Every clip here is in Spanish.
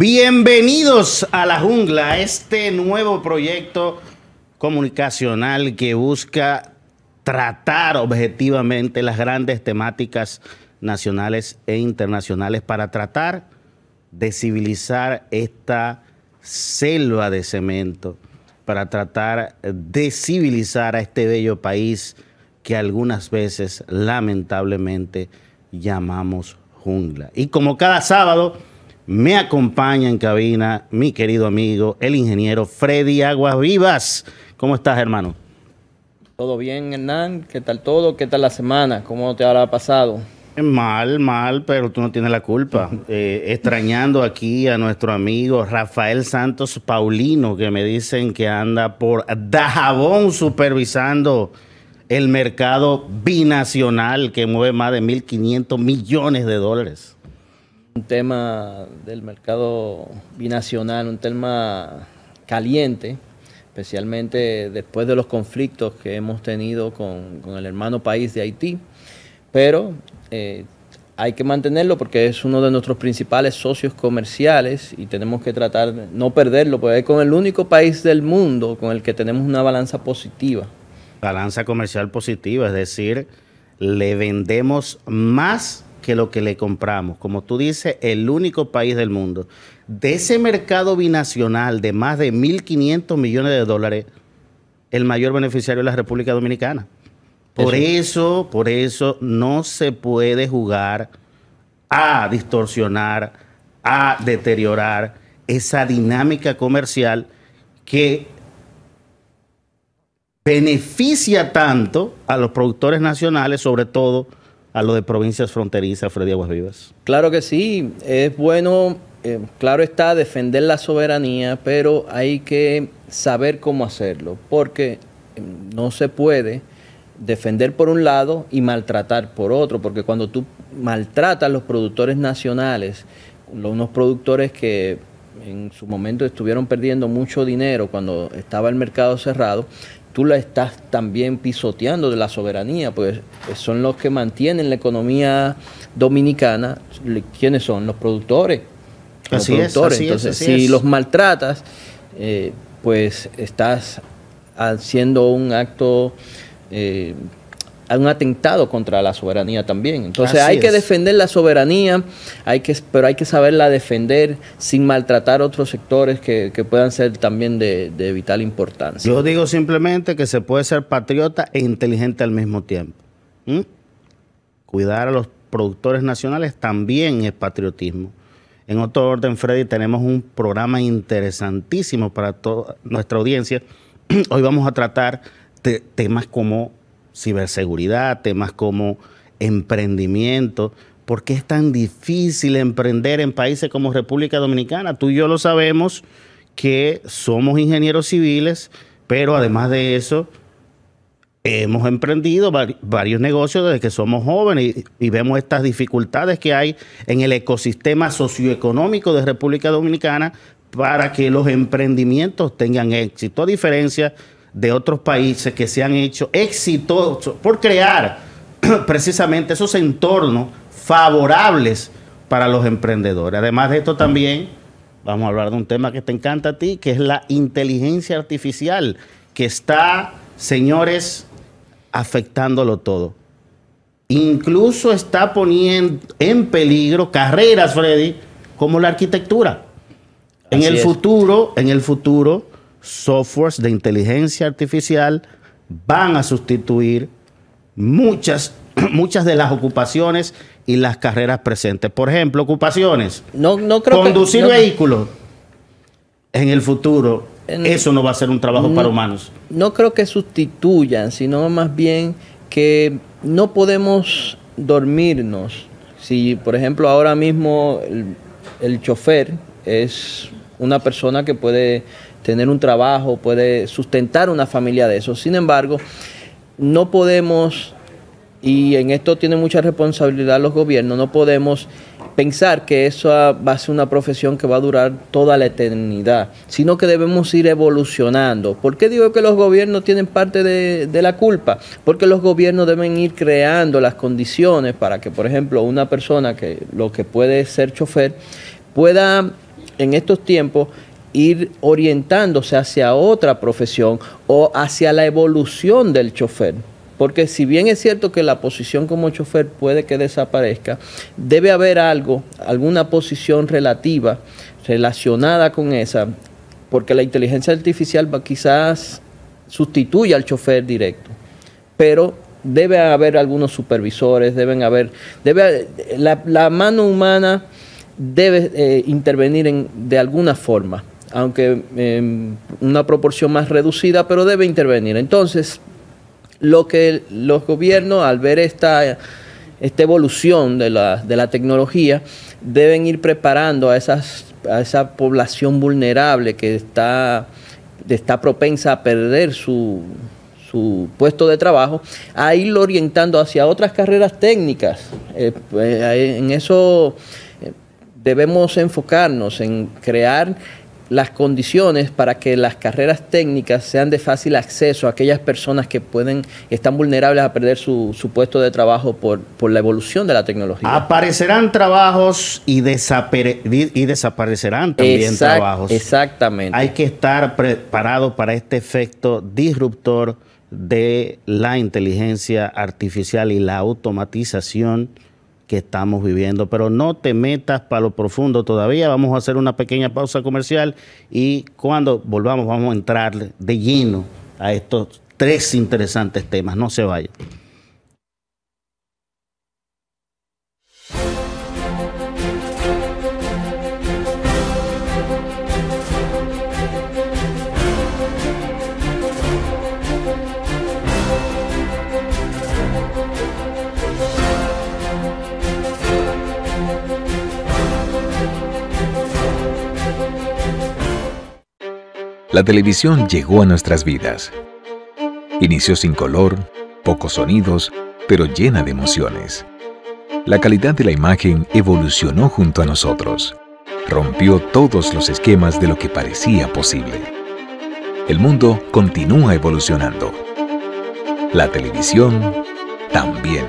Bienvenidos a La Jungla, este nuevo proyecto comunicacional que busca tratar objetivamente las grandes temáticas nacionales e internacionales para tratar de civilizar esta selva de cemento, para tratar de civilizar a este bello país que algunas veces lamentablemente llamamos jungla. Y como cada sábado me acompaña en cabina mi querido amigo, el ingeniero Freddy Aguas Vivas. ¿Cómo estás, hermano? Todo bien, Hernán. ¿Qué tal todo? ¿Qué tal la semana? ¿Cómo te habrá pasado? Mal, pero tú no tienes la culpa. Extrañando aquí a nuestro amigo Rafael Santos Paulino, que me dicen que anda por Dajabón supervisando el mercado binacional que mueve más de 1.500 millones de dólares. Un tema del mercado binacional, un tema caliente, especialmente después de los conflictos que hemos tenido con el hermano país de Haití, pero hay que mantenerlo porque es uno de nuestros principales socios comerciales y tenemos que tratar de no perderlo, porque es con el único país del mundo con el que tenemos una balanza positiva. Balanza comercial positiva, es decir, le vendemos más que lo que le compramos. Como tú dices, el único país del mundo. De ese mercado binacional de más de 1.500 millones de dólares, el mayor beneficiario es la República Dominicana. Por eso no se puede jugar a distorsionar, a deteriorar esa dinámica comercial que beneficia tanto a los productores nacionales, sobre todo a los de provincias fronterizas, Freddy Aguas Vivas. Claro que sí, es bueno, claro está, defender la soberanía, pero hay que saber cómo hacerlo, porque no se puede defender por un lado y maltratar por otro, porque cuando tú maltratas a los productores nacionales, unos productores que en su momento estuvieron perdiendo mucho dinero cuando estaba el mercado cerrado, tú la estás también pisoteando de la soberanía, pues son los que mantienen la economía dominicana. ¿Quiénes son? Los productores. Entonces, si los maltratas, pues estás haciendo un acto, un atentado contra la soberanía también. Entonces hay que defender la soberanía, pero hay que saberla defender sin maltratar otros sectores que puedan ser también de vital importancia. Yo digo simplemente que se puede ser patriota e inteligente al mismo tiempo. Cuidar a los productores nacionales también es patriotismo. En otro orden, Freddy, tenemos un programa interesantísimo para toda nuestra audiencia. Hoy vamos a tratar de temas como ciberseguridad, temas como emprendimiento. ¿Por qué es tan difícil emprender en países como República Dominicana? Tú y yo lo sabemos que somos ingenieros civiles, pero además de eso, hemos emprendido varios negocios desde que somos jóvenes y vemos estas dificultades que hay en el ecosistema socioeconómico de República Dominicana para que los emprendimientos tengan éxito, a diferencia de otros países que se han hecho exitosos por crear precisamente esos entornos favorables para los emprendedores. Además de esto también vamos a hablar de un tema que te encanta a ti, que es la inteligencia artificial, que está, señores, afectándolo todo. Incluso está poniendo en peligro carreras, Freddy, como la arquitectura. En el futuro, softwares de inteligencia artificial van a sustituir muchas de las ocupaciones y las carreras presentes. Por ejemplo, ocupaciones. Conducir vehículos. En el futuro, eso no va a ser un trabajo para humanos. No creo que sustituyan, sino más bien que no podemos dormirnos. Si, por ejemplo, ahora mismo el chofer es una persona que puede tener un trabajo, puede sustentar una familia de eso. Sin embargo, no podemos, y en esto tienen mucha responsabilidad los gobiernos, no podemos pensar que eso va a ser una profesión que va a durar toda la eternidad, sino que debemos ir evolucionando. ¿Por qué digo que los gobiernos tienen parte de la culpa? Porque los gobiernos deben ir creando las condiciones para que, por ejemplo, una persona que lo que puede ser chofer pueda en estos tiempos ir orientándose hacia otra profesión o hacia la evolución del chofer. Porque si bien es cierto que la posición como chofer puede que desaparezca, debe haber algo, alguna posición relacionada con esa, porque la inteligencia artificial quizás sustituya al chofer directo, pero debe haber algunos supervisores, la mano humana debe intervenir de alguna forma, aunque en una proporción más reducida, pero debe intervenir. Entonces, lo que los gobiernos, al ver esta evolución de la tecnología, deben ir preparando a esa población vulnerable que está propensa a perder su puesto de trabajo, a irlo orientando hacia otras carreras técnicas. En eso debemos enfocarnos, en crear las condiciones para que las carreras técnicas sean de fácil acceso a aquellas personas que están vulnerables a perder su puesto de trabajo por la evolución de la tecnología. Aparecerán trabajos y desaparecerán también trabajos. Exactamente. Hay que estar preparado para este efecto disruptor de la inteligencia artificial y la automatización que estamos viviendo, pero no te metas para lo profundo todavía. Vamos a hacer una pequeña pausa comercial y cuando volvamos vamos a entrar de lleno a estos 3 interesantes temas. No se vayan. La televisión llegó a nuestras vidas. Inició sin color, pocos sonidos, pero llena de emociones. La calidad de la imagen evolucionó junto a nosotros. Rompió todos los esquemas de lo que parecía posible. El mundo continúa evolucionando. La televisión también.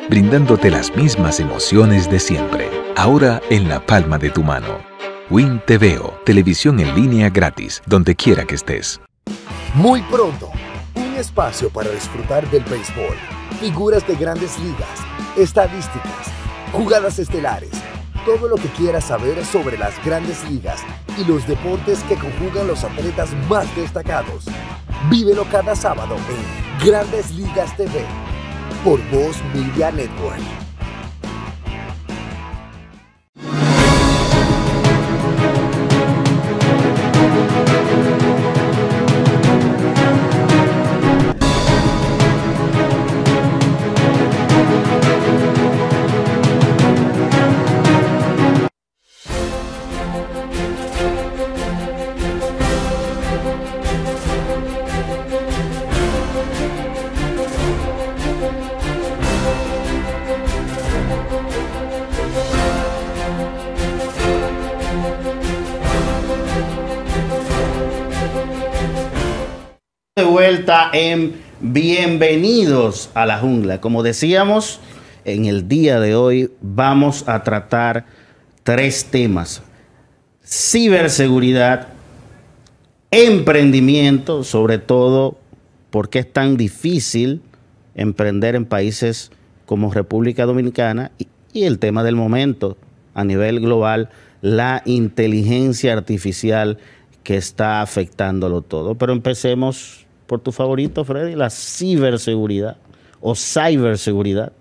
Brindándote las mismas emociones de siempre, ahora en la palma de tu mano. Win TVO, televisión en línea gratis, donde quiera que estés. Muy pronto, un espacio para disfrutar del béisbol, figuras de grandes ligas, estadísticas, jugadas estelares, todo lo que quieras saber sobre las grandes ligas y los deportes que conjugan los atletas más destacados. Vívelo cada sábado en Grandes Ligas TV, por Voz Media Network. De vuelta en Bienvenidos a la Jungla. Como decíamos, en el día de hoy vamos a tratar 3 temas: ciberseguridad, emprendimiento, sobre todo porque es tan difícil emprender en países como República Dominicana, y el tema del momento a nivel global, la inteligencia artificial que está afectándolo todo. Pero empecemos por tu favorito, Freddy, la ciberseguridad o cyberseguridad.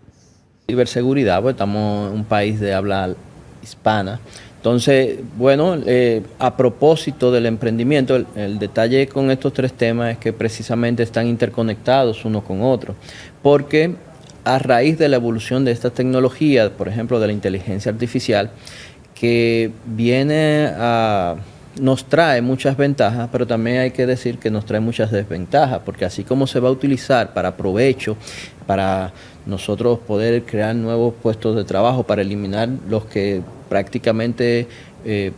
Ciberseguridad, pues estamos en un país de habla hispana. Entonces, bueno, a propósito del emprendimiento, el detalle con estos 3 temas es que precisamente están interconectados uno con otro, porque a raíz de la evolución de esta tecnología, por ejemplo, de la inteligencia artificial, que nos trae muchas ventajas, pero también hay que decir que nos trae muchas desventajas, porque así como se va a utilizar para provecho, para nosotros poder crear nuevos puestos de trabajo, para eliminar los que prácticamente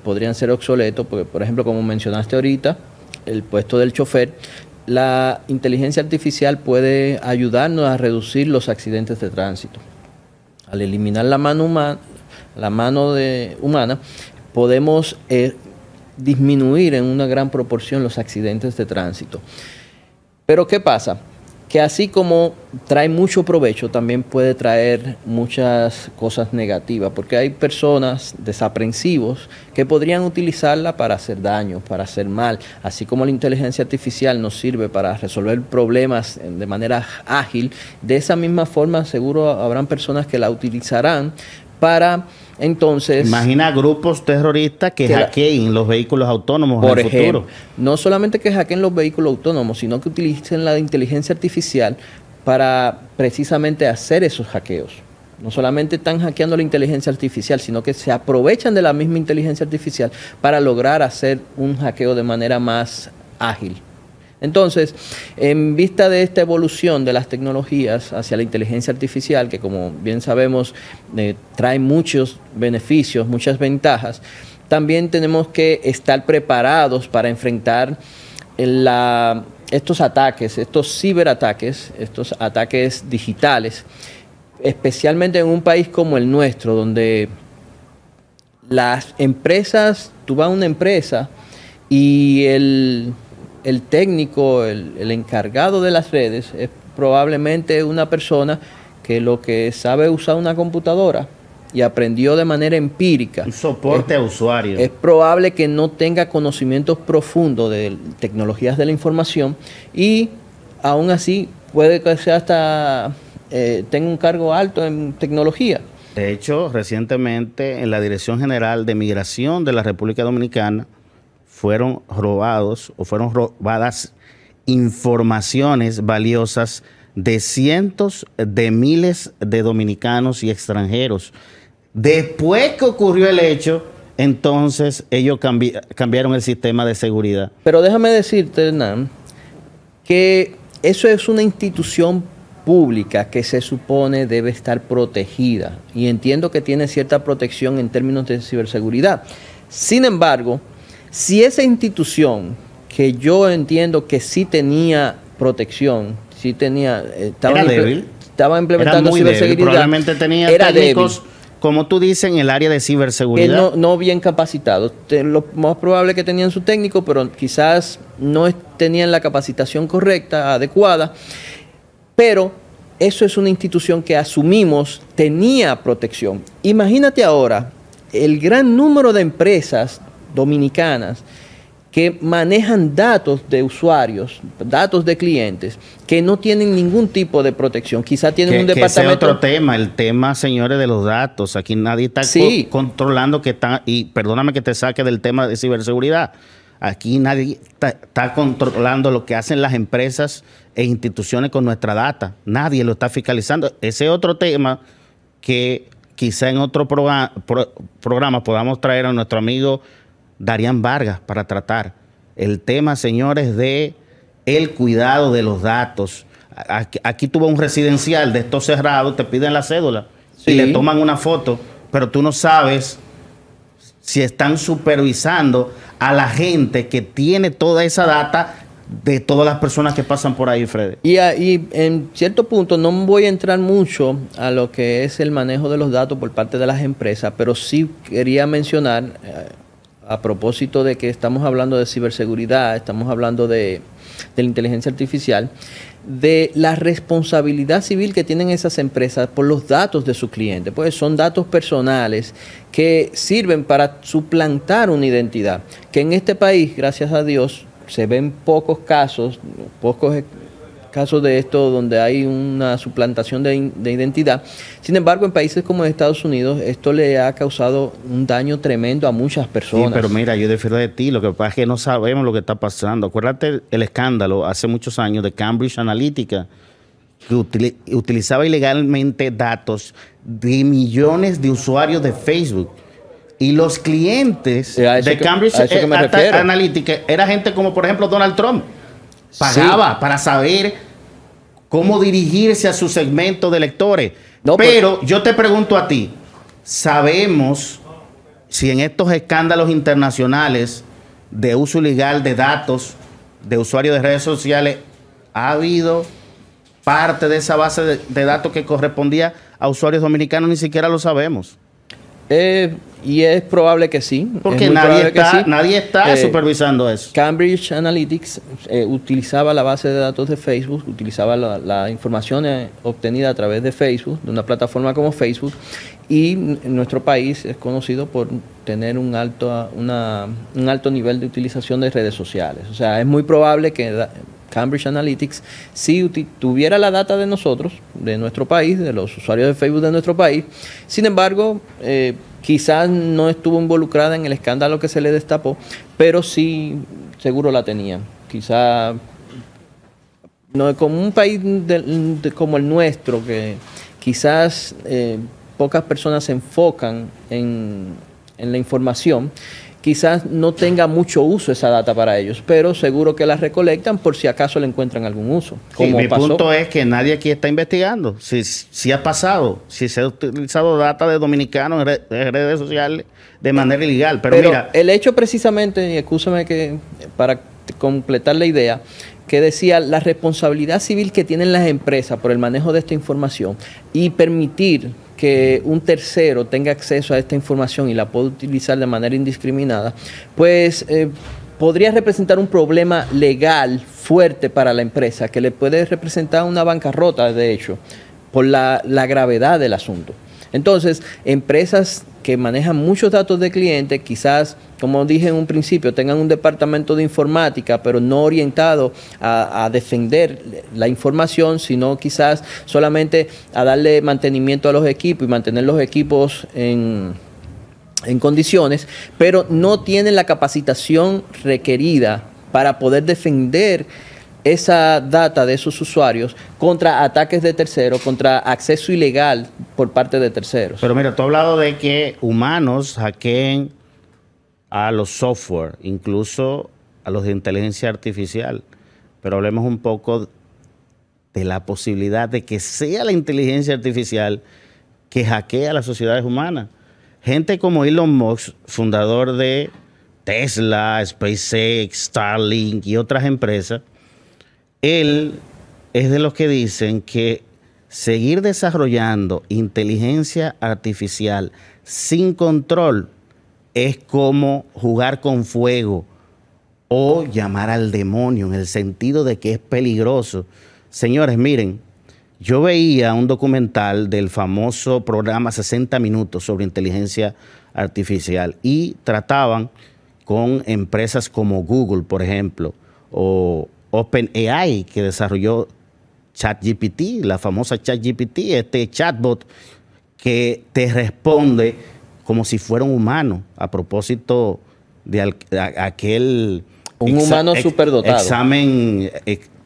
podrían ser obsoletos, porque, por ejemplo, como mencionaste ahorita, el puesto del chofer, la inteligencia artificial puede ayudarnos a reducir los accidentes de tránsito. Al eliminar la mano humana, podemos disminuir en una gran proporción los accidentes de tránsito. Pero ¿qué pasa? Que así como trae mucho provecho, también puede traer muchas cosas negativas, porque hay personas desaprensivos que podrían utilizarla para hacer daño, para hacer mal, así como la inteligencia artificial nos sirve para resolver problemas de manera ágil. De esa misma forma, seguro habrán personas que la utilizarán para... Entonces, imagina grupos terroristas que hackeen los vehículos autónomos en el futuro. No solamente que hackeen los vehículos autónomos, sino que utilicen la inteligencia artificial para precisamente hacer esos hackeos. No solamente están hackeando la inteligencia artificial, sino que se aprovechan de la misma inteligencia artificial para lograr hacer un hackeo de manera más ágil. Entonces, en vista de esta evolución de las tecnologías hacia la inteligencia artificial, que como bien sabemos trae muchos beneficios, muchas ventajas, también tenemos que estar preparados para enfrentar estos ataques, estos ciberataques, estos ataques digitales, especialmente en un país como el nuestro, donde las empresas, tú vas a una empresa y el técnico, el encargado de las redes es probablemente una persona que lo que sabe usar una computadora y aprendió de manera empírica. Un soporte a usuarios. Es probable que no tenga conocimientos profundos de tecnologías de la información y aún así puede que sea hasta tenga un cargo alto en tecnología. De hecho, recientemente en la Dirección General de Migración de la República Dominicana fueron robadas informaciones valiosas de cientos de miles de dominicanos y extranjeros. Después que ocurrió el hecho, entonces ellos cambiaron el sistema de seguridad. Pero déjame decirte, Hernán, que eso es una institución pública que se supone debe estar protegida. Y entiendo que tiene cierta protección en términos de ciberseguridad. Sin embargo, si esa institución, que yo entiendo que sí tenía protección, sí tenía, estaba implementando ciberseguridad, probablemente tenía técnicos, como tú dices, en el área de ciberseguridad. No bien capacitados. Lo más probable que tenían su técnico, pero quizás no tenían la capacitación correcta, adecuada. Pero eso es una institución que asumimos tenía protección. Imagínate ahora el gran número de empresas dominicanas que manejan datos de usuarios, datos de clientes, que no tienen ningún tipo de protección. Quizá tienen un departamento... Ese es otro tema, el tema, señores, de los datos. Aquí nadie está controlando que está... Y perdóname que te saque del tema de ciberseguridad. Aquí nadie está controlando lo que hacen las empresas e instituciones con nuestra data. Nadie lo está fiscalizando. Ese es otro tema que quizá en otro programa podamos traer a nuestro amigo Darían Vargas para tratar. El tema, señores, de el cuidado de los datos. Aquí tuvo un residencial de estos cerrados, te piden la cédula y le toman una foto, pero tú no sabes si están supervisando a la gente que tiene toda esa data de todas las personas que pasan por ahí, Freddy. Y en cierto punto no voy a entrar mucho a lo que es el manejo de los datos por parte de las empresas, pero sí quería mencionar, a propósito de que estamos hablando de ciberseguridad, estamos hablando de la inteligencia artificial, de la responsabilidad civil que tienen esas empresas por los datos de sus clientes. Pues son datos personales que sirven para suplantar una identidad, que en este país, gracias a Dios, se ven pocos casos de esto donde hay una suplantación de identidad. Sin embargo, en países como Estados Unidos, esto le ha causado un daño tremendo a muchas personas. Sí, pero mira, yo difiero de ti. Lo que pasa es que no sabemos lo que está pasando. Acuérdate el escándalo hace muchos años de Cambridge Analytica, que utilizaba ilegalmente datos de millones de usuarios de Facebook. Y los clientes de Cambridge Analytica era gente como, por ejemplo, Donald Trump. Pagaba para saber cómo dirigirse a su segmento de lectores. Pero yo te pregunto a ti, ¿sabemos si en estos escándalos internacionales de uso ilegal de datos de usuarios de redes sociales ha habido parte de esa base de datos que correspondía a usuarios dominicanos? Ni siquiera lo sabemos. Y es probable que sí. Porque nadie está supervisando eso. Cambridge Analytics utilizaba la base de datos de Facebook, utilizaba la información obtenida a través de Facebook, de una plataforma como Facebook, y nuestro país es conocido por tener un alto nivel de utilización de redes sociales. O sea, es muy probable que Cambridge Analytics, si tuviera la data de nosotros, de nuestro país, de los usuarios de Facebook de nuestro país, sin embargo, quizás no estuvo involucrada en el escándalo que se le destapó, pero sí seguro la tenía. Quizás no, como un país como el nuestro, que quizás pocas personas se enfocan en la información, quizás no tenga mucho uso esa data para ellos, pero seguro que la recolectan por si acaso le encuentran algún uso. Sí, mi punto es que nadie aquí está investigando si ha pasado, si se ha utilizado data de dominicanos en redes sociales de manera ilegal. Pero mira, el hecho precisamente, y escúchame que para completar la idea, que decía la responsabilidad civil que tienen las empresas por el manejo de esta información y permitir que un tercero tenga acceso a esta información y la pueda utilizar de manera indiscriminada, pues podría representar un problema legal fuerte para la empresa, que le puede representar una bancarrota, de hecho, por la gravedad del asunto. Entonces, empresas que manejan muchos datos de clientes, quizás, como dije en un principio, tengan un departamento de informática, pero no orientado a defender la información, sino quizás solamente a darle mantenimiento a los equipos y mantener los equipos en condiciones, pero no tienen la capacitación requerida para poder defender esa data de esos usuarios contra ataques de terceros, contra acceso ilegal por parte de terceros. Pero mira, tú has hablado de que humanos hackeen a los software, incluso a los de inteligencia artificial. Pero hablemos un poco de la posibilidad de que sea la inteligencia artificial que hackea a las sociedades humanas. Gente como Elon Musk, fundador de Tesla, SpaceX, Starlink y otras empresas, él es de los que dicen que seguir desarrollando inteligencia artificial sin control es como jugar con fuego o llamar al demonio, en el sentido de que es peligroso. Señores, miren, yo veía un documental del famoso programa 60 Minutos sobre inteligencia artificial y trataban con empresas como Google, por ejemplo, o OpenAI, que desarrolló ChatGPT, la famosa ChatGPT, este chatbot que te responde como si fuera un humano, a propósito de aquel humano superdotado. Examen,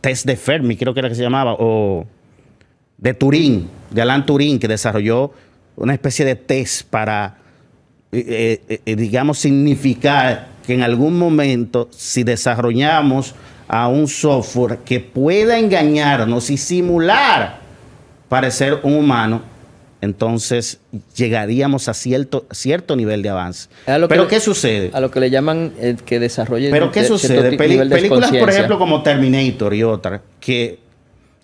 test de Fermi, creo que era que se llamaba, o de Turing, de Alan Turing, que desarrolló una especie de test para, digamos, significar que en algún momento, si desarrollamos a un software que pueda engañarnos y simular parecer un humano, entonces llegaríamos a cierto nivel de avance. Pero ¿qué sucede? A lo que le llaman que desarrolle. ¿Pero qué sucede? Películas, por ejemplo, como Terminator y otras,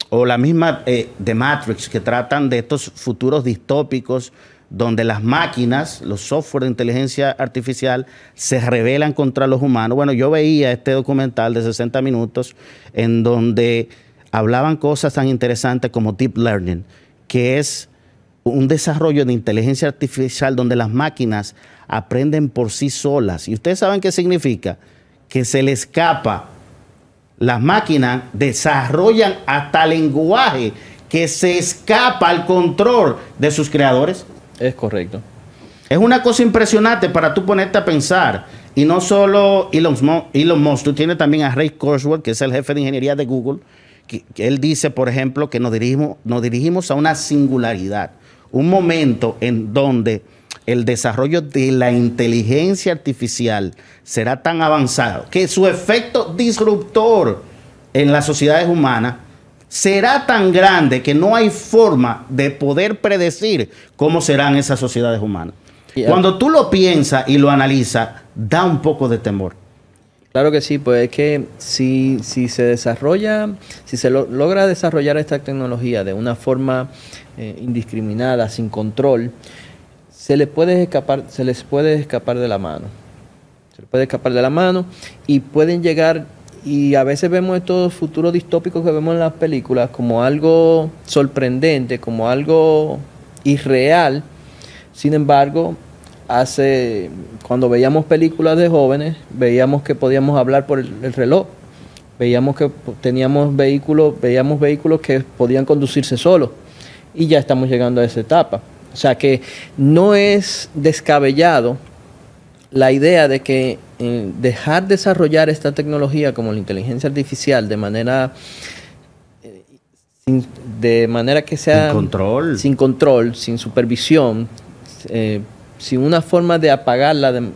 o la misma de Matrix, que tratan de estos futuros distópicos donde las máquinas, los software de inteligencia artificial, se rebelan contra los humanos. Bueno, yo veía este documental de 60 minutos en donde hablaban cosas tan interesantes como Deep Learning, que es un desarrollo de inteligencia artificial donde las máquinas aprenden por sí solas. ¿Y ustedes saben qué significa? Que se le escapa. Las máquinas desarrollan hasta lenguaje que se escapa al control de sus creadores. Es correcto. Es una cosa impresionante para tú ponerte a pensar. Y no solo Elon Musk, tú tienes también a Ray Kurzweil, que es el jefe de ingeniería de Google, que él dice, por ejemplo, que nos dirigimos a una singularidad, un momento en donde el desarrollo de la inteligencia artificial será tan avanzado que su efecto disruptor en las sociedades humanas será tan grande que no hay forma de poder predecir cómo serán esas sociedades humanas. Cuando tú lo piensas y lo analizas, da un poco de temor. Claro que sí, pues es que si se desarrolla, si se logra desarrollar esta tecnología de una forma indiscriminada, sin control, se les puede escapar de la mano. Se les puede escapar de la mano y pueden llegar, y a veces vemos estos futuros distópicos que vemos en las películas como algo sorprendente, como algo irreal. Sin embargo, cuando veíamos películas de jóvenes, veíamos que podíamos hablar por el reloj. Veíamos que veíamos vehículos que podían conducirse solos, y ya estamos llegando a esa etapa. O sea que no es descabellado la idea de que dejar desarrollar esta tecnología como la inteligencia artificial de manera que sea sin control, sin supervisión, sin una forma de apagarla en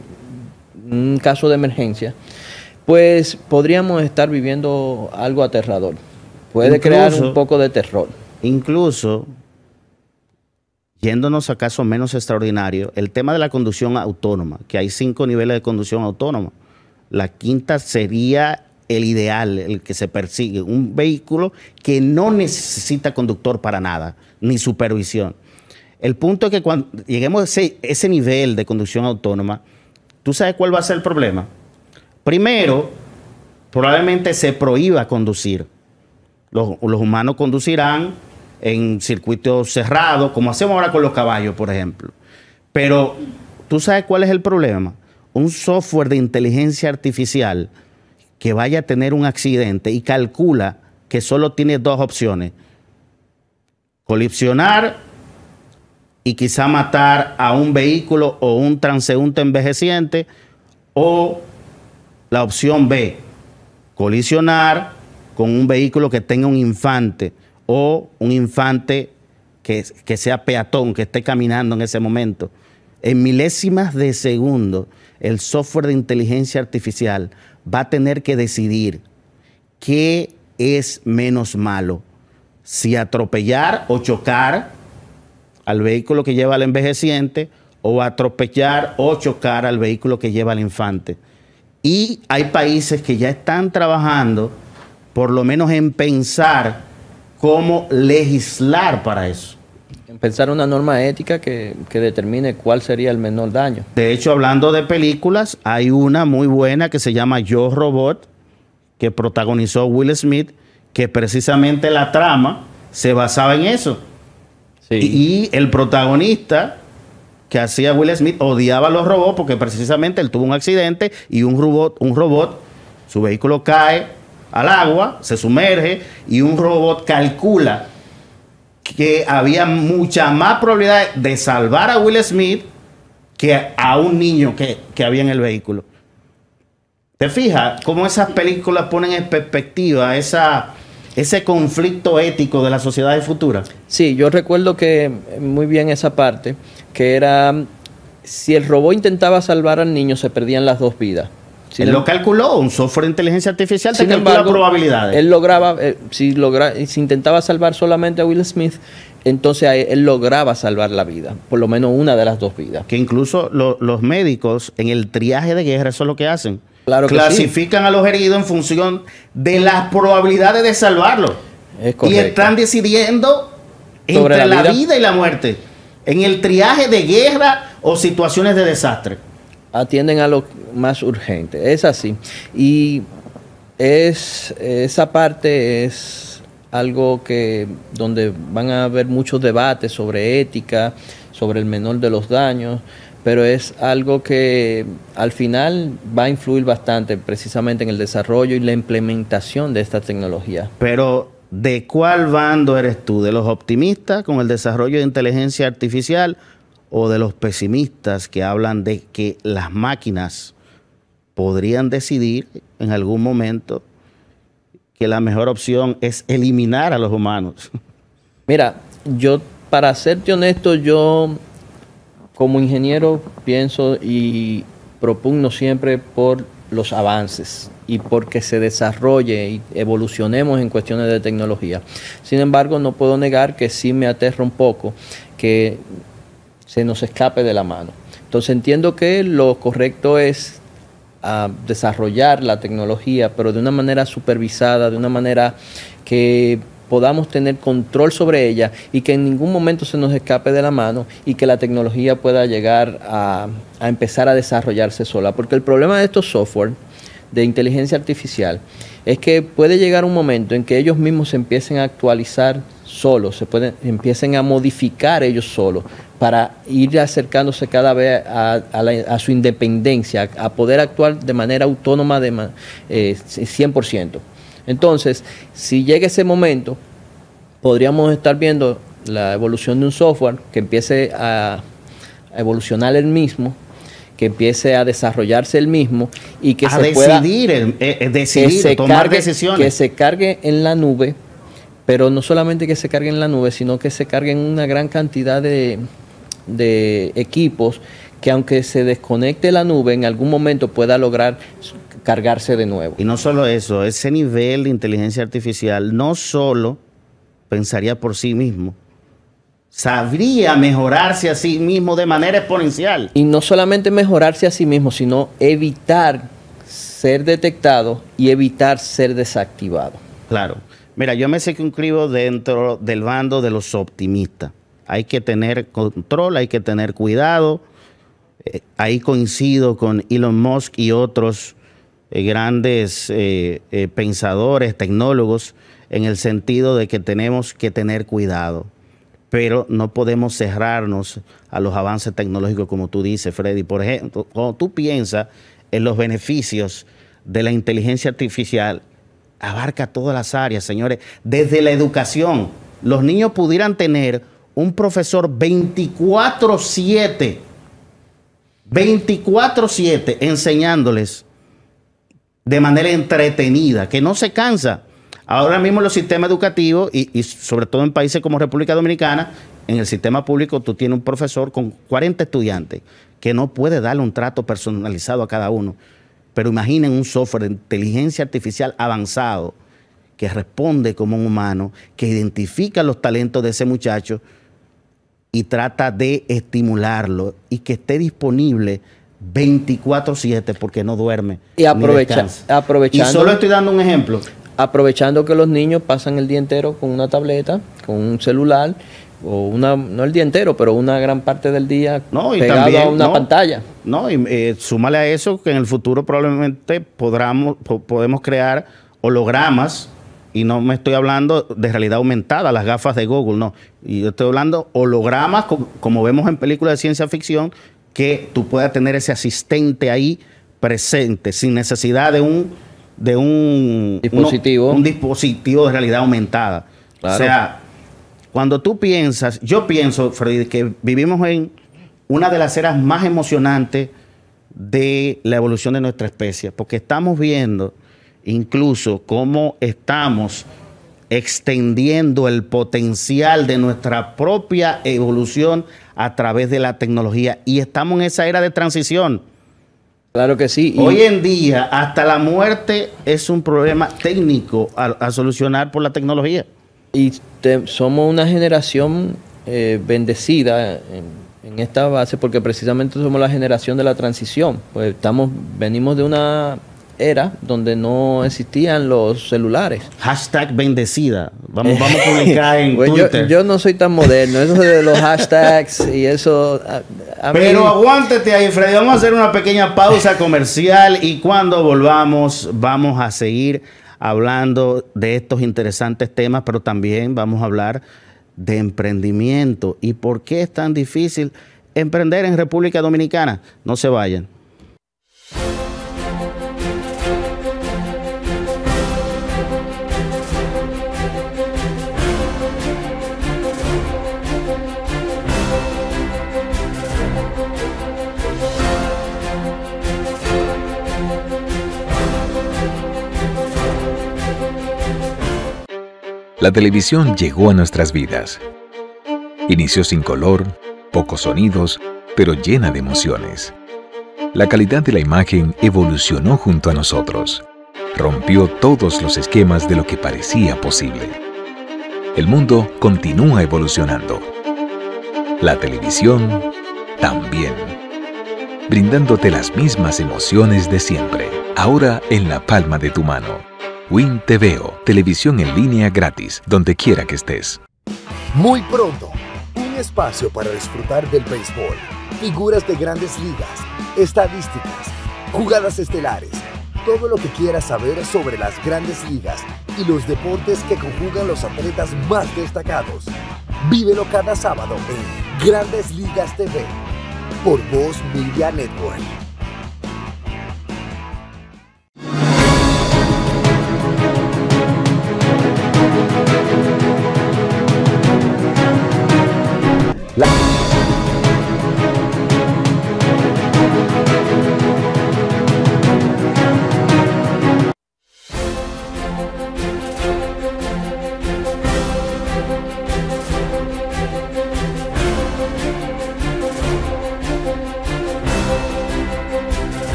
un caso de emergencia, pues podríamos estar viviendo algo aterrador. Puede crear un poco de terror. Incluso, yéndonos a casos menos extraordinarios, el tema de la conducción autónoma, que hay 5 niveles de conducción autónoma. La quinta sería el ideal, el que se persigue. Un vehículo que no necesita conductor para nada, ni supervisión. El punto es que cuando lleguemos a ese nivel de conducción autónoma, ¿tú sabes cuál va a ser el problema? Primero, probablemente se prohíba conducir. Los humanos conducirán en circuitos cerrados, como hacemos ahora con los caballos, por ejemplo. Pero, ¿tú sabes cuál es el problema? Un software de inteligencia artificial que vaya a tener un accidente y calcula que solo tiene 2 opciones: colisionar y quizá matar a un vehículo o un transeúnte envejeciente, o la opción B, colisionar con un vehículo que tenga un infante, o un infante que sea peatón, que esté caminando en ese momento. En milésimas de segundo, el software de inteligencia artificial va a tener que decidir qué es menos malo: si atropellar o chocar al vehículo que lleva al envejeciente, o atropellar o chocar al vehículo que lleva al infante. Y hay países que ya están trabajando, por lo menos en pensar cómo legislar para eso. En pensar una norma ética que determine cuál sería el menor daño. De hecho, hablando de películas, hay una muy buena que se llama Yo, Robot, que protagonizó Will Smith, que precisamente la trama se basaba en eso. Sí. Y el protagonista que hacía Will Smith odiaba a los robots porque precisamente él tuvo un accidente y un robot, su vehículo cae al agua, se sumerge, y un robot calcula que había mucha más probabilidad de salvar a Will Smith que a un niño que había en el vehículo. ¿Te fijas cómo esas películas ponen en perspectiva ese conflicto ético de la sociedad futura? Sí, yo recuerdo que muy bien esa parte, que era, si el robot intentaba salvar al niño, se perdían las 2 vidas. Él lo calculó, un software de inteligencia artificial te calcula probabilidades. Él lograba, si intentaba salvar solamente a Will Smith, entonces él lograba salvar la vida, por lo menos una de las 2 vidas. Que incluso los médicos en el triaje de guerra, eso es lo que hacen. Claro que clasifican a los heridos en función de las probabilidades de salvarlo. Es correcto. Y están decidiendo entre la vida y la muerte, en el triaje de guerra o situaciones de desastre. Atienden a lo más urgente, es así. Y esa parte es algo donde van a haber muchos debates sobre ética, sobre el menor de los daños, pero es algo que al final va a influir bastante precisamente en el desarrollo y la implementación de esta tecnología. Pero, ¿de cuál bando eres tú? ¿De los optimistas con el desarrollo de inteligencia artificial, o de los pesimistas que hablan de que las máquinas podrían decidir en algún momento que la mejor opción es eliminar a los humanos? Mira, yo, para serte honesto, yo como ingeniero pienso y propugno siempre por los avances y porque se desarrolle y evolucionemos en cuestiones de tecnología. Sin embargo, no puedo negar que sí me aterra un poco que se nos escape de la mano. Entonces entiendo que lo correcto es desarrollar la tecnología, pero de una manera supervisada, de una manera que podamos tener control sobre ella y que en ningún momento se nos escape de la mano y que la tecnología pueda llegar a empezar a desarrollarse sola. Porque el problema de estos software de inteligencia artificial es que puede llegar un momento en que ellos mismos se empiecen a actualizar solos, empiecen a modificar ellos solos para ir acercándose cada vez a su independencia, a poder actuar de manera autónoma de 100%. Entonces, si llega ese momento, podríamos estar viendo la evolución de un software que empiece a evolucionar el mismo, que empiece a desarrollarse el mismo y que se pueda decidir, tomar decisiones. Que se cargue en la nube, pero no solamente que se cargue en la nube, sino que se cargue en una gran cantidad de equipos que aunque se desconecte la nube, en algún momento pueda lograr cargarse de nuevo. Y no solo eso, ese nivel de inteligencia artificial no solo pensaría por sí mismo, sabría mejorarse a sí mismo de manera exponencial. Y no solamente mejorarse a sí mismo, sino evitar ser detectado y evitar ser desactivado. Claro. Mira, yo me circunscribo dentro del bando de los optimistas. Hay que tener control, hay que tener cuidado. Ahí coincido con Elon Musk y otros grandes pensadores, tecnólogos, en el sentido de que tenemos que tener cuidado. Pero no podemos cerrarnos a los avances tecnológicos, como tú dices, Freddy. Por ejemplo, cuando tú piensas en los beneficios de la inteligencia artificial, abarca todas las áreas, señores. Desde la educación, los niños pudieran tener un profesor 24/7 enseñándoles de manera entretenida, que no se cansa. Ahora mismo los sistemas educativos, y sobre todo en países como República Dominicana, en el sistema público tú tienes un profesor con 40 estudiantes que no puede darle un trato personalizado a cada uno. Pero imaginen un software de inteligencia artificial avanzado que responde como un humano, que identifica los talentos de ese muchacho y trata de estimularlo y que esté disponible 24/7 porque no duerme. Y aprovechando. Y solo estoy dando un ejemplo. Aprovechando que los niños pasan el día entero con una tableta, con un celular, o no el día entero, pero una gran parte del día pegado a una pantalla. No, y súmale a eso que en el futuro probablemente podemos crear hologramas, y no me estoy hablando de realidad aumentada, las gafas de Google, no. Y yo estoy hablando hologramas, como vemos en películas de ciencia ficción, que tú puedas tener ese asistente ahí presente, sin necesidad de un dispositivo. Un dispositivo de realidad aumentada. Claro. O sea, cuando tú piensas, yo pienso, Freddy, que vivimos en una de las eras más emocionantes de la evolución de nuestra especie, porque estamos viendo incluso cómo estamos extendiendo el potencial de nuestra propia evolución a través de la tecnología, y estamos en esa era de transición. Claro que sí. Hoy en día, hasta la muerte es un problema técnico a solucionar por la tecnología. Y somos una generación bendecida en esta base, porque precisamente somos la generación de la transición. Pues venimos de una era donde no existían los celulares. Hashtag bendecida. Vamos a publicar en pues Twitter. Yo no soy tan moderno, eso de los hashtags y eso. Pero aguántate ahí, Freddy. Vamos a hacer una pequeña pausa comercial y cuando volvamos vamos a seguir hablando de estos interesantes temas, pero también vamos a hablar de emprendimiento y por qué es tan difícil emprender en República Dominicana. No se vayan. La televisión llegó a nuestras vidas. Inició sin color, pocos sonidos, pero llena de emociones. La calidad de la imagen evolucionó junto a nosotros. Rompió todos los esquemas de lo que parecía posible. El mundo continúa evolucionando. La televisión también. Brindándote las mismas emociones de siempre, ahora en la palma de tu mano. Win TVO, televisión en línea gratis, donde quiera que estés. Muy pronto, un espacio para disfrutar del béisbol, figuras de grandes ligas, estadísticas, jugadas estelares, todo lo que quieras saber sobre las grandes ligas y los deportes que conjugan los atletas más destacados. Vívelo cada sábado en Grandes Ligas TV por Voz Media Network.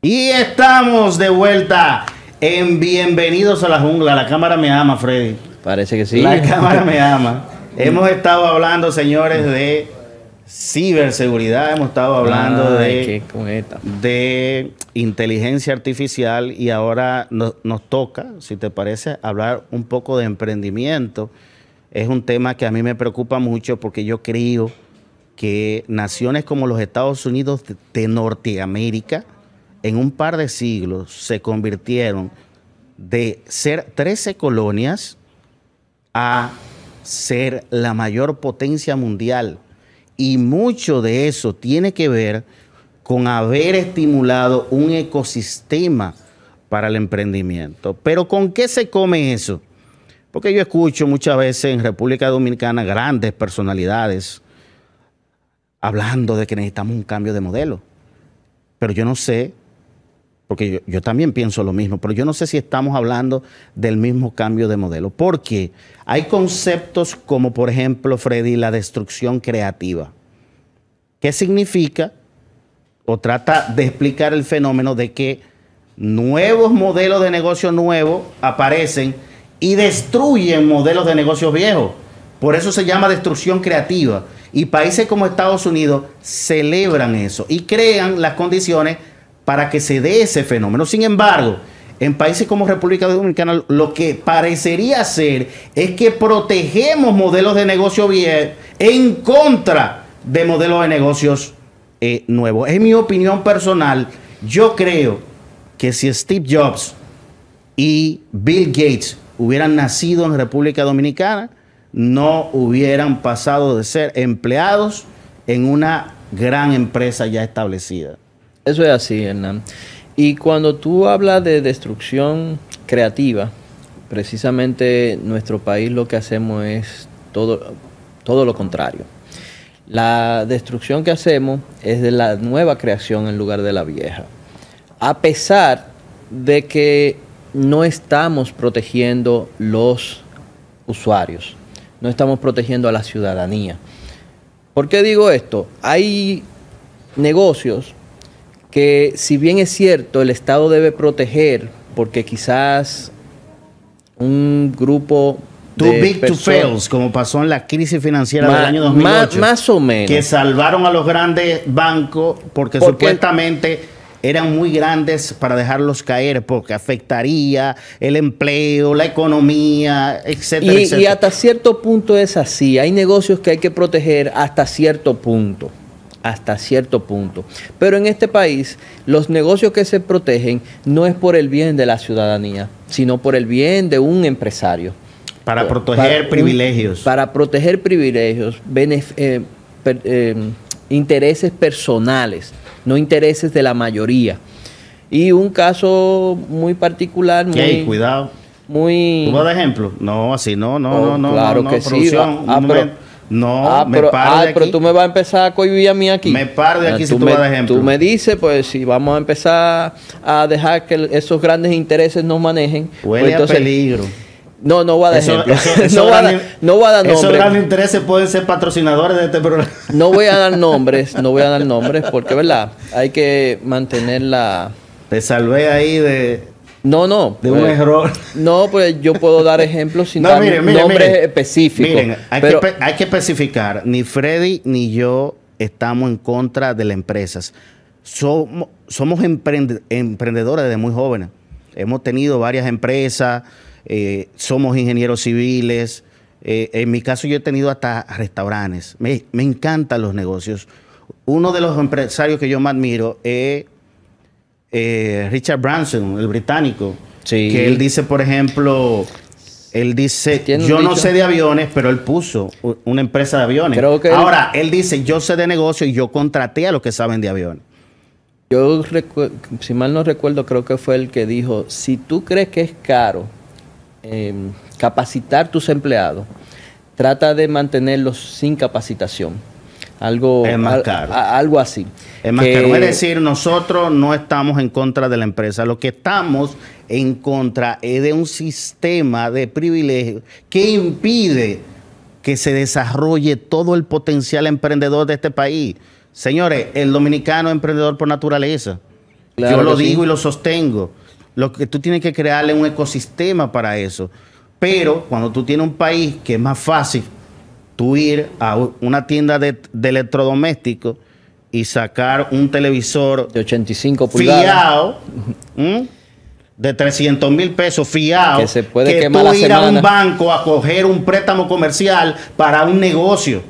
Y estamos de vuelta en Bienvenidos a la Jungla. La cámara me ama, Freddy. Parece que sí. La cámara me ama. Hemos estado hablando, señores, de ciberseguridad. Hemos estado hablando de inteligencia artificial y ahora nos toca, si te parece, hablar un poco de emprendimiento. Es un tema que a mí me preocupa mucho porque yo creo que naciones como los Estados Unidos de Norteamérica en un par de siglos se convirtieron de ser 13 colonias a ser la mayor potencia mundial. Y mucho de eso tiene que ver con haber estimulado un ecosistema para el emprendimiento. Pero ¿con qué se come eso? Porque yo escucho muchas veces en República Dominicana grandes personalidades hablando de que necesitamos un cambio de modelo. Pero yo no sé, porque yo también pienso lo mismo, pero yo no sé si estamos hablando del mismo cambio de modelo. Porque hay conceptos como, por ejemplo, Freddy, la destrucción creativa. ¿Qué significa? O trata de explicar el fenómeno de que nuevos modelos de negocio nuevos aparecen y destruyen modelos de negocios viejos. Por eso se llama destrucción creativa. Y países como Estados Unidos celebran eso y crean las condiciones para que se dé ese fenómeno. Sin embargo, en países como República Dominicana, lo que parecería ser es que protegemos modelos de negocio viejos en contra de modelos de negocios nuevos. En mi opinión personal, yo creo que si Steve Jobs y Bill Gates hubieran nacido en República Dominicana, no hubieran pasado de ser empleados en una gran empresa ya establecida. Eso es así, Hernán. Y cuando tú hablas de destrucción creativa, precisamente nuestro país lo que hacemos es todo lo contrario. La destrucción que hacemos es de la nueva creación en lugar de la vieja. A pesar de que no estamos protegiendo los usuarios, no estamos protegiendo a la ciudadanía. ¿Por qué digo esto? Hay negocios que, si bien es cierto, el Estado debe proteger, porque quizás un grupo Too big to fail, como pasó en la crisis financiera del año 2008. Más o menos. Que salvaron a los grandes bancos porque supuestamente eran muy grandes para dejarlos caer, porque afectaría el empleo, la economía, etcétera, etcétera. Y hasta cierto punto es así. Hay negocios que hay que proteger hasta cierto punto. Hasta cierto punto. Pero en este país, los negocios que se protegen no es por el bien de la ciudadanía, sino por el bien de un empresario. Para proteger privilegios. Para proteger privilegios, intereses personales, no intereses de la mayoría. Y un caso muy particular, muy... cuidado. Muy... ¿Tú vas de ejemplo? No, así no. Claro que sí. Pero tú me vas a empezar a cohibir a mí aquí. Me paro de aquí si tú vas de ejemplo. Tú me dices, pues, si vamos a empezar a dejar que esos grandes intereses nos manejen. Huele pues, entonces, a peligro. No voy a dar ejemplo. No voy a dar nombres. Esos grandes intereses pueden ser patrocinadores de este programa. No voy a dar nombres, porque, ¿verdad? Hay que mantener la... Te salvé ahí No. De un error. No, pues yo puedo dar ejemplos sin dar nombres específicos. Miren, hay que especificar. Ni Freddy ni yo estamos en contra de las empresas. Somos emprendedores desde muy jóvenes. Hemos tenido varias empresas, somos ingenieros civiles. En mi caso yo he tenido hasta restaurantes. Me encantan los negocios. Uno de los empresarios que yo más admiro es Richard Branson, el británico. Sí. Que él dice, por ejemplo, yo no sé de aviones, pero él puso una empresa de aviones. Ahora, él dice, yo sé de negocio y yo contraté a los que saben de aviones. Yo, si mal no recuerdo, creo que fue el que dijo, si tú crees que es caro capacitar tus empleados, trata de mantenerlos sin capacitación. Es más caro. Algo así. Es más caro. Es decir, nosotros no estamos en contra de la empresa. Lo que estamos en contra es de un sistema de privilegios que impide que se desarrolle todo el potencial emprendedor de este país. Señores, el dominicano es emprendedor por naturaleza. Claro, yo lo digo y lo sostengo. Lo que tú tienes que crearle un ecosistema para eso. Pero cuando tú tienes un país que es más fácil tú ir a una tienda de electrodomésticos y sacar un televisor de 85 pulgadas fiado, de 300,000 pesos fiado, que se puede que quemar tú la ir semana a un banco a coger un préstamo comercial para un negocio.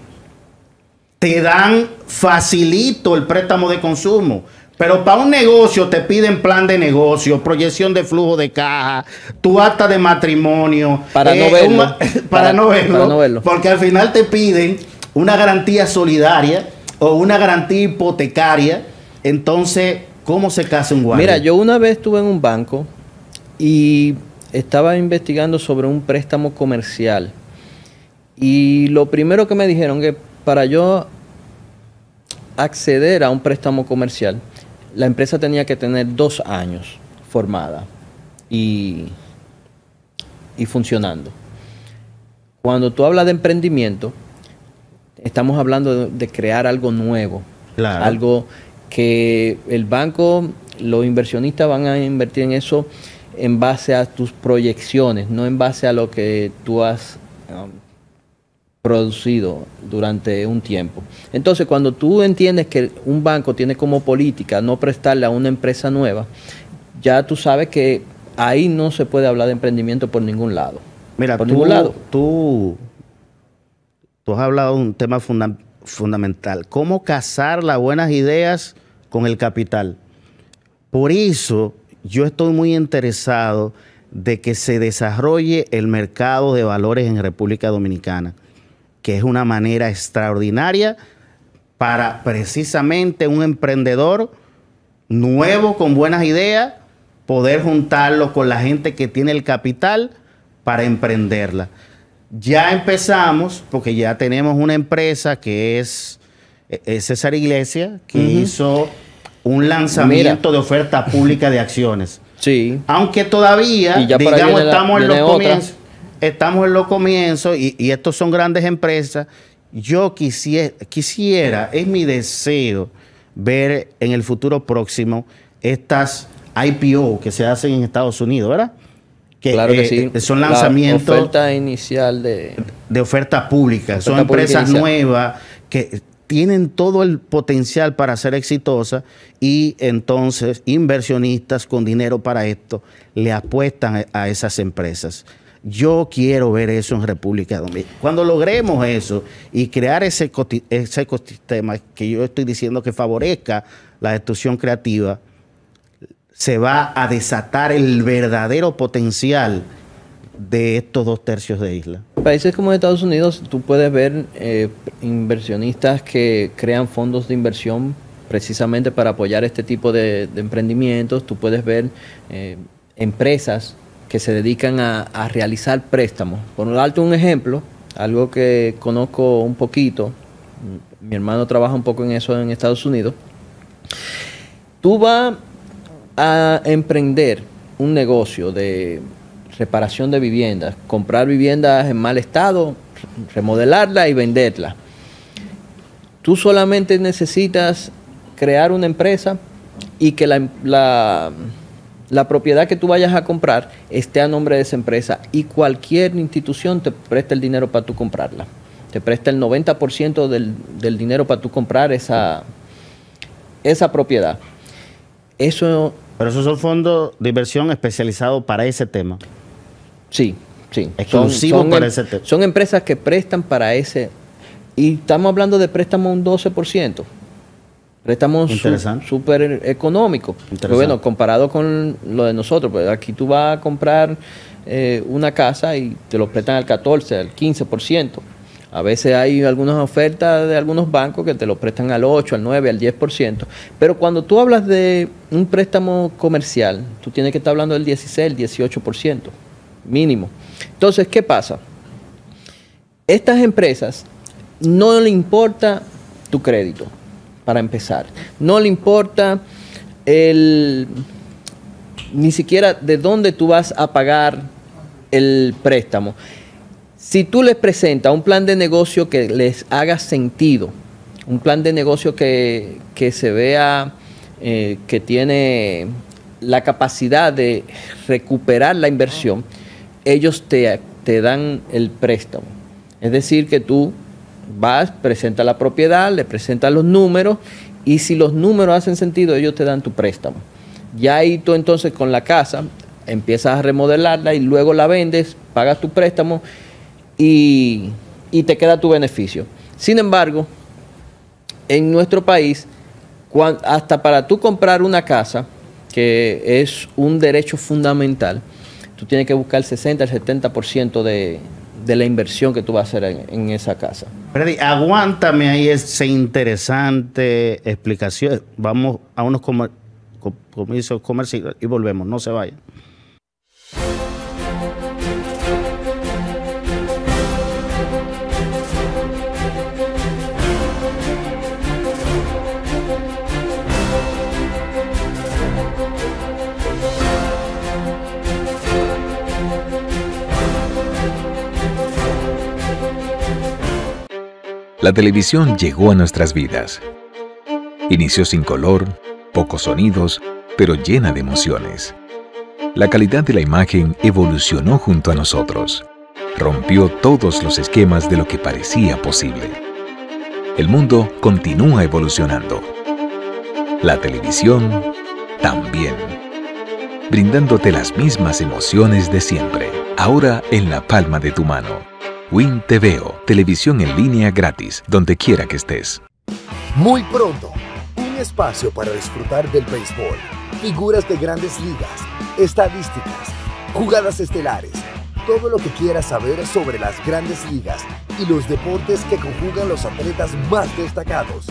Te dan facilito el préstamo de consumo. Pero para un negocio te piden plan de negocio, proyección de flujo de caja, tu acta de matrimonio. Para no verlo. Para no verlo. Porque al final te piden una garantía solidaria o una garantía hipotecaria. Entonces, ¿cómo se casa un guardia? Mira, yo una vez estuve en un banco y estaba investigando sobre un préstamo comercial. Y lo primero que me dijeron que para yo acceder a un préstamo comercial, la empresa tenía que tener 2 años formada y funcionando. Cuando tú hablas de emprendimiento, estamos hablando de crear algo nuevo. Claro. Algo que el banco, los inversionistas van a invertir en eso en base a tus proyecciones, no en base a lo que tú has producido durante un tiempo. Entonces, cuando tú entiendes que un banco tiene como política no prestarle a una empresa nueva, ya tú sabes que ahí no se puede hablar de emprendimiento por ningún lado. Mira, tú has hablado de un tema fundamental. ¿Cómo casar las buenas ideas con el capital? Por eso yo estoy muy interesado de que se desarrolle el mercado de valores en República Dominicana, que es una manera extraordinaria para precisamente un emprendedor nuevo con buenas ideas poder juntarlo con la gente que tiene el capital para emprenderla. Ya empezamos, porque ya tenemos una empresa que es César Iglesias, que hizo un lanzamiento de oferta pública de acciones. Sí. Aunque todavía, digamos, estamos en los comienzos y estos son grandes empresas. Yo quisiera, es mi deseo, ver en el futuro próximo estas IPO que se hacen en Estados Unidos, ¿verdad? Claro que sí. Son lanzamientos. La oferta inicial de oferta pública. Son empresas nuevas que tienen todo el potencial para ser exitosas y entonces inversionistas con dinero para esto le apuestan a esas empresas. Yo quiero ver eso en República Dominicana. Cuando logremos eso y crear ese ecosistema que yo estoy diciendo que favorezca la destrucción creativa, se va a desatar el verdadero potencial de estos 2/3 de isla. En países como Estados Unidos, tú puedes ver inversionistas que crean fondos de inversión precisamente para apoyar este tipo de emprendimientos. Tú puedes ver empresas que se dedican a realizar préstamos. Por darte un ejemplo, algo que conozco un poquito, mi hermano trabaja un poco en eso en Estados Unidos. Tú vas a emprender un negocio de reparación de viviendas, comprar viviendas en mal estado, remodelarla y venderla. Tú solamente necesitas crear una empresa y que la la propiedad que tú vayas a comprar esté a nombre de esa empresa y cualquier institución te presta el dinero para tú comprarla. Te presta el 90% del dinero para tú comprar esa propiedad. Eso... Pero esos son fondos de inversión especializados para ese tema. Sí, sí. Exclusivos para ese tema. Son empresas que prestan para ese... Y estamos hablando de préstamos un 12%. Préstamos súper económicos. Pero bueno, comparado con lo de nosotros, pues aquí tú vas a comprar una casa y te lo prestan al 14, al 15%. A veces hay algunas ofertas de algunos bancos que te lo prestan al 8, al 9, al 10%. Pero cuando tú hablas de un préstamo comercial, tú tienes que estar hablando del 16, el 18%, mínimo. Entonces, ¿qué pasa? Estas empresas no le importa tu crédito, para empezar. No le importa ni siquiera de dónde tú vas a pagar el préstamo. Si tú les presentas un plan de negocio que les haga sentido, un plan de negocio que se vea que tiene la capacidad de recuperar la inversión, ellos te dan el préstamo. Es decir, que tú vas, presentas la propiedad, le presentas los números y si los números hacen sentido, ellos te dan tu préstamo. Ya ahí tú entonces con la casa empiezas a remodelarla y luego la vendes, pagas tu préstamo y te queda tu beneficio. Sin embargo, en nuestro país, hasta para tú comprar una casa, que es un derecho fundamental, tú tienes que buscar el 60 al 70% de la inversión que tú vas a hacer en esa casa. Freddy, aguántame ahí esa interesante explicación. Vamos a unos compromisos comerciales y volvemos, no se vayan. La televisión llegó a nuestras vidas. Inició sin color, pocos sonidos, pero llena de emociones. La calidad de la imagen evolucionó junto a nosotros. Rompió todos los esquemas de lo que parecía posible. El mundo continúa evolucionando. La televisión también. Brindándote las mismas emociones de siempre, ahora en la palma de tu mano. Win TVO, televisión en línea gratis, donde quiera que estés. Muy pronto, un espacio para disfrutar del béisbol, figuras de grandes ligas, estadísticas, jugadas estelares, todo lo que quieras saber sobre las grandes ligas y los deportes que conjugan los atletas más destacados.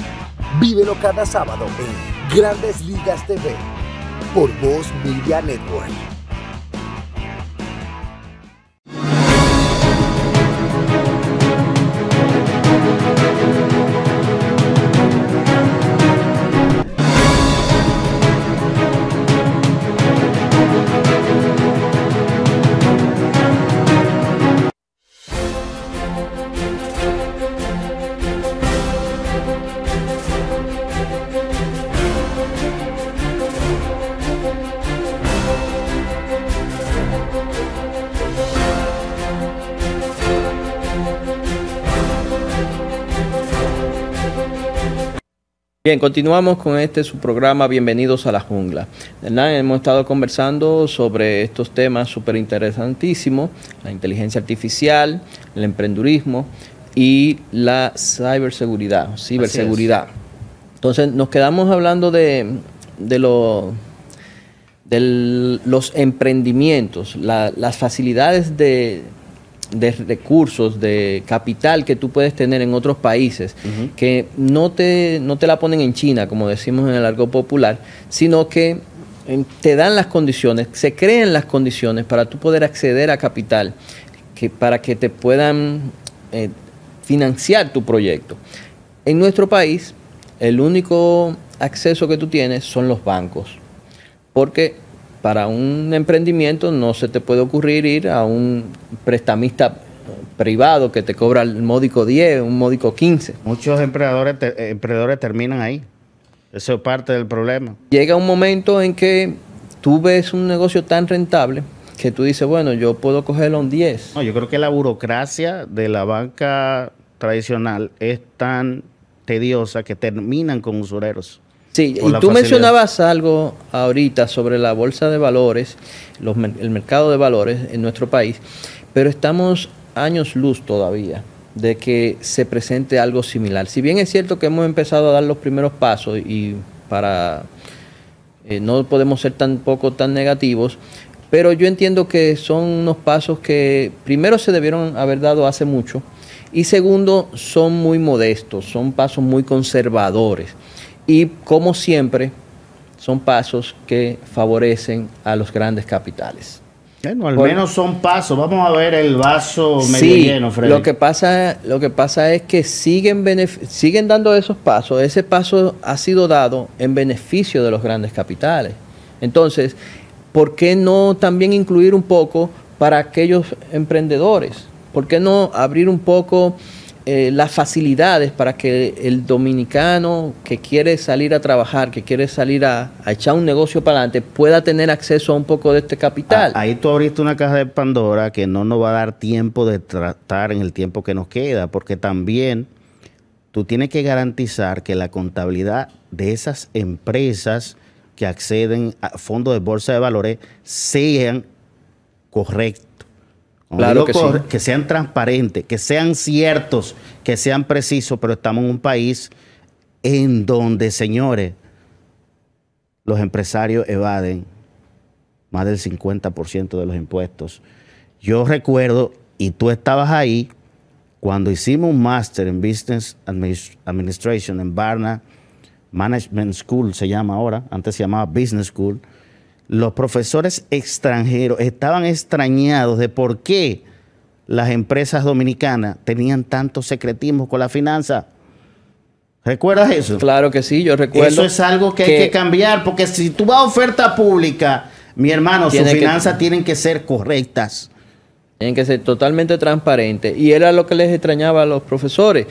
Vívelo cada sábado en Grandes Ligas TV, por Voz Media Network. Bien, continuamos con su programa Bienvenidos a la Jungla. ¿Verdad? Hemos estado conversando sobre estos temas súper interesantísimos, la inteligencia artificial, el emprendurismo y la ciberseguridad. Entonces, nos quedamos hablando de los emprendimientos, las facilidades de recursos, de capital que tú puedes tener en otros países, que no te la ponen en China, como decimos en el argot popular, sino que te dan las condiciones, se crean las condiciones para tú poder acceder a capital, para que te puedan financiar tu proyecto. En nuestro país, el único acceso que tú tienes son los bancos, porque para un emprendimiento no se te puede ocurrir ir a un prestamista privado que te cobra el módico 10, un módico 15. Muchos emprendedores terminan ahí. Eso es parte del problema. Llega un momento en que tú ves un negocio tan rentable que tú dices, bueno, yo puedo cogerlo un 10. No, yo creo que la burocracia de la banca tradicional es tan tediosa que terminan con usureros. Sí, y tú mencionabas algo ahorita sobre la bolsa de valores, el mercado de valores en nuestro país, pero estamos años luz todavía de que se presente algo similar. Si bien es cierto que hemos empezado a dar los primeros pasos y para no podemos ser tampoco tan negativos, pero yo entiendo que son unos pasos que primero se debieron haber dado hace mucho y segundo son muy modestos, son pasos muy conservadores. Y como siempre, son pasos que favorecen a los grandes capitales. Bueno, al menos son pasos. Vamos a ver el vaso medio lleno, Freddy. Lo que pasa es que siguen dando esos pasos. Ese paso ha sido dado en beneficio de los grandes capitales. Entonces, ¿por qué no también incluir un poco para aquellos emprendedores? ¿Por qué no abrir un poco las facilidades para que el dominicano que quiere salir a trabajar, que quiere salir a echar un negocio para adelante, pueda tener acceso a un poco de este capital? Ahí tú abriste una caja de Pandora que no nos va a dar tiempo de tratar en el tiempo que nos queda, porque también tú tienes que garantizar que la contabilidad de esas empresas que acceden a fondos de bolsa de valores sean correctos. Claro que sí. Que sean transparentes, que sean ciertos, que sean precisos, pero estamos en un país en donde, señores, los empresarios evaden más del 50% de los impuestos. Yo recuerdo, y tú estabas ahí, cuando hicimos un máster en Business Administration en Barna Management School, se llama ahora, antes se llamaba Business School. Los profesores extranjeros estaban extrañados de por qué las empresas dominicanas tenían tanto secretismo con la finanza. ¿Recuerdas eso? Claro que sí, yo recuerdo. Eso es algo que hay que cambiar, porque si tú vas a oferta pública, mi hermano, sus finanzas tienen que ser correctas. Tienen que ser totalmente transparentes. Y era lo que les extrañaba a los profesores.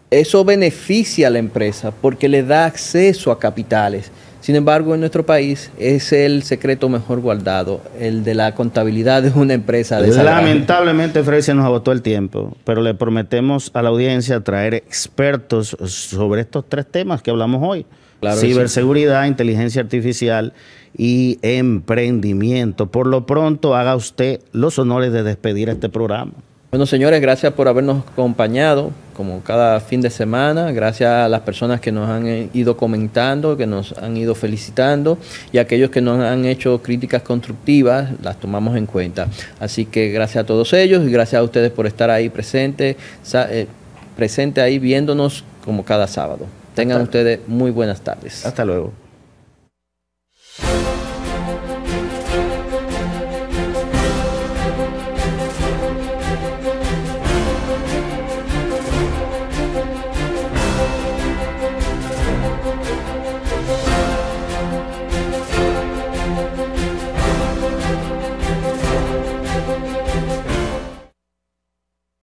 Eso beneficia a la empresa porque le da acceso a capitales. Sin embargo, en nuestro país es el secreto mejor guardado, el de la contabilidad de una empresa. Lamentablemente, Freddy, se nos agotó el tiempo, pero le prometemos a la audiencia traer expertos sobre estos tres temas que hablamos hoy. Claro, ciberseguridad, inteligencia artificial y emprendimiento. Por lo pronto, haga usted los honores de despedir este programa. Bueno, señores, gracias por habernos acompañado como cada fin de semana. Gracias a las personas que nos han ido comentando, que nos han ido felicitando y a aquellos que nos han hecho críticas constructivas, las tomamos en cuenta. Así que gracias a todos ellos y gracias a ustedes por estar ahí presente ahí viéndonos como cada sábado. Tengan ustedes muy buenas tardes. Hasta luego.